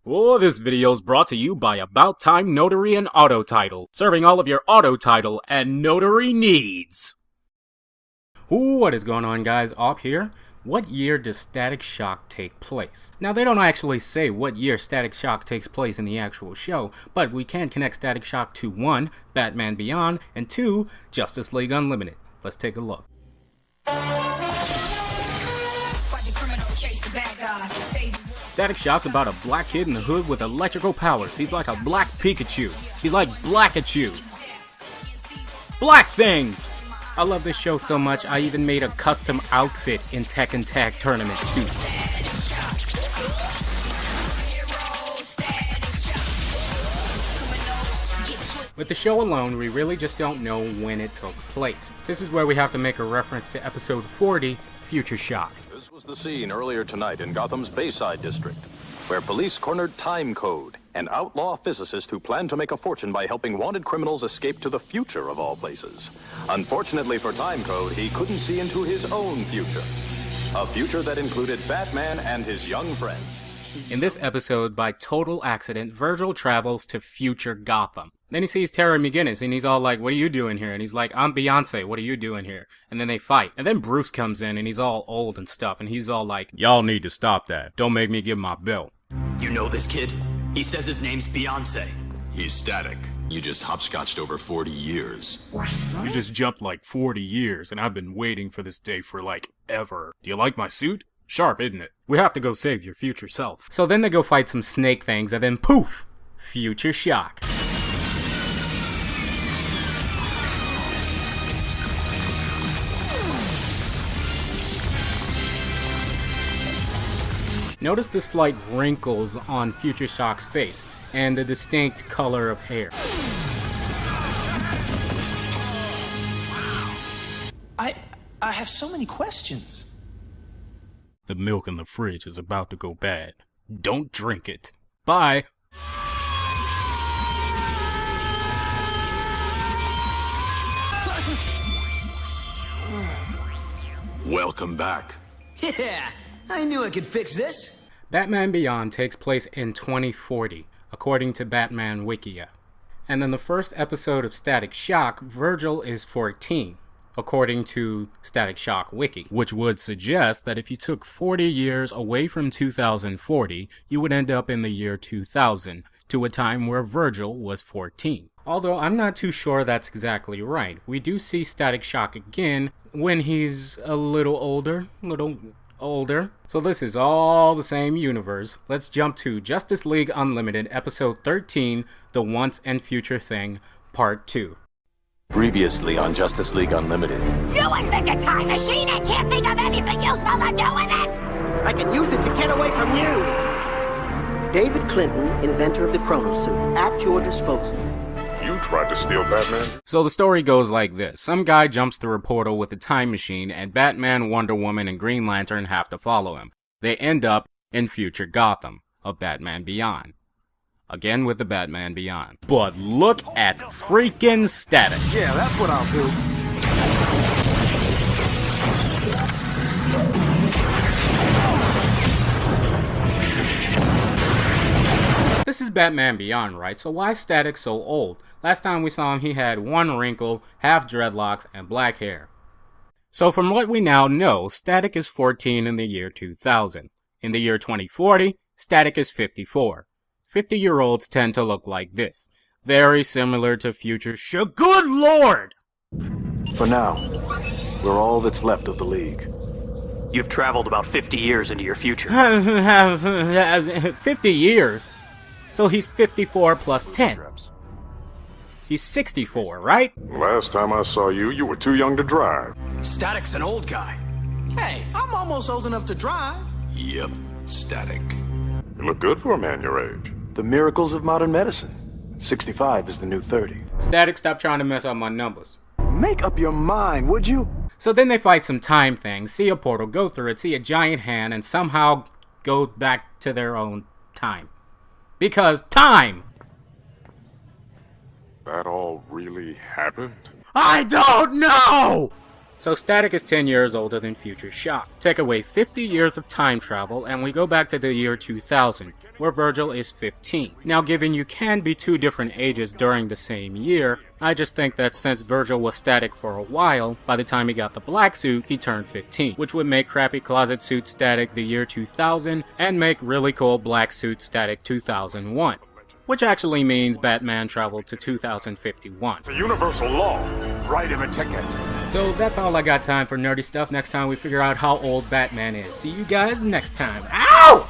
Oh, this video is brought to you by About Time Notary and Auto Title, serving all of your auto title and notary needs. Ooh, what is going on, guys? Up here, what year does Static Shock take place? Now, they don't actually say what year Static Shock takes place in the actual show, but we can connect Static Shock to 1. Batman Beyond, and 2. Justice League Unlimited. Let's take a look. Static Shock's about a black kid in the hood with electrical powers. He's like a black Pikachu. He's like Blackachu. Black things! I love this show so much, I even made a custom outfit in Tekken Tag Tournament 2. With the show alone, we really just don't know when it took place. This is where we have to make a reference to episode 40, Future Shock. This was the scene earlier tonight in Gotham's Bayside district, where police cornered Time Code, an outlaw physicist who planned to make a fortune by helping wanted criminals escape to the future of all places. Unfortunately for Time Code, he couldn't see into his own future. A future that included Batman and his young friends. In this episode, by total accident, Virgil travels to future Gotham. Then he sees Terry McGinnis, and he's all like, what are you doing here? And he's like, I'm Beyonce, what are you doing here? And then they fight. And then Bruce comes in, and he's all old and stuff, and he's all like, y'all need to stop that. Don't make me give my bill. You know this kid? He says his name's Beyonce. He's Static. You just hopscotched over 40 years. You just jumped like 40 years, and I've been waiting for this day for like ever. Do you like my suit? Sharp, isn't it? We have to go save your future self. So then they go fight some snake things, and then poof! Future Shock. Notice the slight wrinkles on Future Shock's face, and the distinct color of hair. I have so many questions. The milk in the fridge is about to go bad. Don't drink it. Bye. Welcome back. Yeah, I knew I could fix this. Batman Beyond takes place in 2040, according to Batman Wikia. And in the first episode of Static Shock, Virgil is 14, according to Static Shock Wiki, which would suggest that if you took 40 years away from 2040, you would end up in the year 2000, to a time where Virgil was 14. Although I'm not too sure that's exactly right. We do see Static Shock again when he's a little older. So this is all the same universe. Let's jump to Justice League Unlimited, episode 13, The Once and Future Thing, part 2. Previously on Justice League Unlimited. You invented a time machine and can't think of anything useful to do with it! I can use it to get away from you! David Clinton, inventor of the chronosuit, at your disposal. You tried to steal Batman? So the story goes like this. Some guy jumps through a portal with a time machine, and Batman, Wonder Woman, and Green Lantern have to follow him. They end up in future Gotham of Batman Beyond. Again with the Batman Beyond. But look at freaking Static. Yeah, that's what I'll do. This is Batman Beyond, right? So why is Static so old? Last time we saw him, he had one wrinkle, half dreadlocks, and black hair. So from what we now know, Static is 14 in the year 2000. In the year 2040, Static is 54. 50-year-olds tend to look like this. Very similar to future Good Lord! For now, we're all that's left of the League. You've traveled about 50 years into your future. 50 years? So he's 54 plus 10. He's 64, right? Last time I saw you, you were too young to drive. Static's an old guy. Hey, I'm almost old enough to drive. Yep, Static. You look good for a man your age. The miracles of modern medicine. 65 is the new 30. Static, stop trying to mess up my numbers. Make up your mind, would you? So then they fight some time things, see a portal, go through it, see a giant hand, and somehow go back to their own time. Because time! That all really happened? I don't know! So Static is 10 years older than Future Shock. Take away 50 years of time travel, and we go back to the year 2000. where Virgil is 15. Now, given you can be two different ages during the same year, I just think that since Virgil was static for a while, by the time he got the black suit, he turned 15, which would make crappy closet suit static the year 2000 and make really cool black suit static 2001. Which actually means Batman traveled to 2051. It's a universal law. Write him a ticket. So that's all I got time for nerdy stuff. Next time we figure out how old Batman is. See you guys next time. Ow!